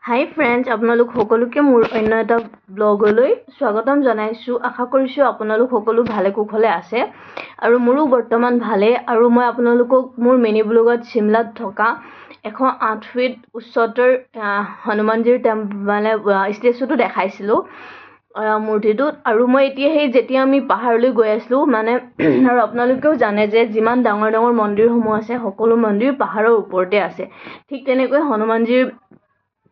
হাই friends, আপোনালোক সকলোকে মোৰ অন্য এটা ব্লগলৈ স্বাগতম জনাইছোঁ। আশা কৰিছোঁ আপোনালোক সকলো ভালে কুশলে আছে আৰু মোৰো বৰ্তমান ভালে। আৰু মই আপোনালোকক মোৰ মিনি ব্লগত চিমলাত থকা 108 ফিট উচ্চতাৰ হনুমানজীৰ মানে ষ্টেচুটো দেখাইছিলোঁ মূৰ্তিটোত। আৰু মই এতিয়া যেতিয়া আমি পাহাৰলৈ গৈ আছিলোঁ মানে আৰু আপোনালোকেও জানে যে যিমান ডাঙৰ ডাঙৰ মন্দিৰসমূহ আছে সকলো মন্দিৰ পাহাৰৰ ওপৰতে আছে। ঠিক তেনেকৈ হনুমানজীৰ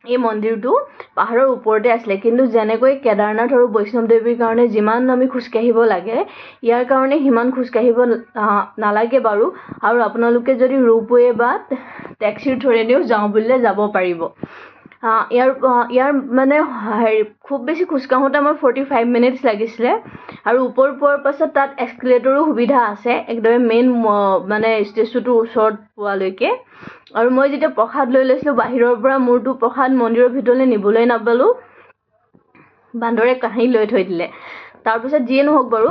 এই মন্দিৰটো পাহাৰৰ ওপৰতে আছিলে, কিন্তু যেনেকৈ কেদাৰনাথ আৰু বৈষ্ণৱ দেৱীৰ কাৰণে যিমান আমি খোজকাঢ়িব লাগে ইয়াৰ কাৰণে সিমান খোজকাঢ়িব নালাগে বাৰু। আৰু আপোনালোকে যদি ৰোপৱে বা টেক্সিৰ থ্ৰুৰেদিও যাওঁ বুলিলে যাব পাৰিব। ইয়াৰ মানে খুব বেছি খোজকাঢ়োতে আমাৰ 45 মিনিটছ লাগিছিলে। আৰু ওপৰ পোৱাৰ পাছত তাত এস্কেলেটৰো সুবিধা আছে একদম মেইন মানে ষ্টেচুটোৰ ওচৰত পোৱালৈকে। আৰু মই যেতিয়া প্ৰসাদ লৈ লৈছিলোঁ বাহিৰৰ পৰা, মোৰতো প্ৰসাদ মন্দিৰৰ ভিতৰলৈ নিবলৈ নাপালোঁ, বান্দৰে কাঢ়ি লৈ থৈ দিলে। তাৰপিছত যিয়ে নহওক বাৰু,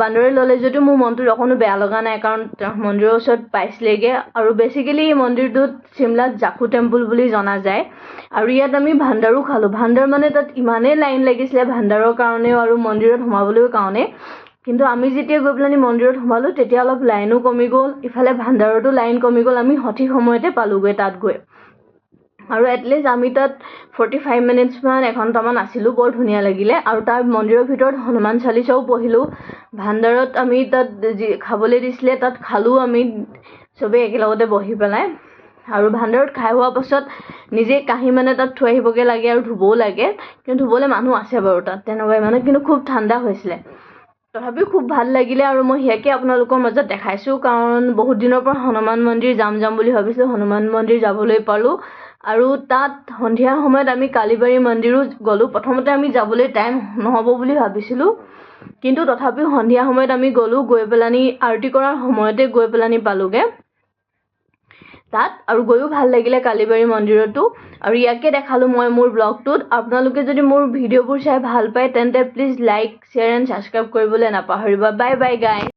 বান্দৰে ল'লে যদিও মোৰ মনটোত অকণো বেয়া লগা নাই, কাৰণ মন্দিৰৰ ওচৰত পাইছিলেগৈ। আৰু বেছিকেলি এই মন্দিৰটোত চিমলাত জাখু টেম্পল বুলি জনা যায়। আৰু ইয়াত আমি ভাণ্ডাৰো খালোঁ। ভাণ্ডাৰ মানে তাত ইমানেই লাইন লাগিছিলে ভাণ্ডাৰৰ কাৰণেও আৰু মন্দিৰত সোমাবলৈও কাৰণে। কিন্তু আমি যেতিয়া গৈ পেলাই মন্দিৰত সোমালোঁ তেতিয়া অলপ লাইনো কমি গ'ল, ইফালে ভাণ্ডাৰতো লাইন কমি গ'ল। আমি সঠিক সময়তে পালোঁগৈ তাত গৈ। আৰু এটলিষ্ট আমি তাত 45 মিনিটছমান এঘণ্টামান আছিলোঁ। বৰ ধুনীয়া লাগিলে। আৰু তাৰ মন্দিৰৰ ভিতৰত হনুমান চালিচাও পঢ়িলোঁ। ভাণ্ডাৰত আমি তাত যি খাবলৈ দিছিলে তাত খালোঁ আমি চবেই একেলগতে বহি পেলাই। আৰু ভাণ্ডাৰত খাই হোৱাৰ পাছত নিজে কাঢ়ি মানে তাত থৈ আহিবগৈ লাগে আৰু ধুবও লাগে। কিন্তু ধুবলৈ মানুহ আছে বাৰু তাত, তেনেকুৱাই মানে। কিন্তু খুব ঠাণ্ডা হৈছিলে, তথাপিও খুব ভাল লাগিলে। আৰু মই সেয়াকে আপোনালোকৰ মাজত দেখাইছোঁ, কাৰণ বহুত দিনৰ পৰা হনুমান মন্দিৰ যাম বুলি ভাবিছিলোঁ। হনুমান মন্দিৰ যাবলৈ পালোঁ। আৰু তাত সন্ধিয়া সময়ত আমি কালীবাৰী মন্দিৰো গ'লোঁ। প্ৰথমতে আমি যাবলৈ টাইম নহ'ব বুলি ভাবিছিলোঁ, কিন্তু তথাপিও সন্ধিয়া সময়ত আমি গ'লোঁ। গৈ পেলানি আৰতি কৰাৰ সময়তে গৈ পেলানি পালোঁগৈ তাত। আৰু গৈও ভাল লাগিলে কালীবাৰী মন্দিৰতো। আৰু ইয়াকে দেখালোঁ মই মোৰ ব্লগটোত। আপোনালোকে যদি মোৰ ভিডিঅ'বোৰ চাই ভাল পায় তেন্তে please like, share and subscribe কৰিবলৈ নাপাহৰিব। Bye bye guys.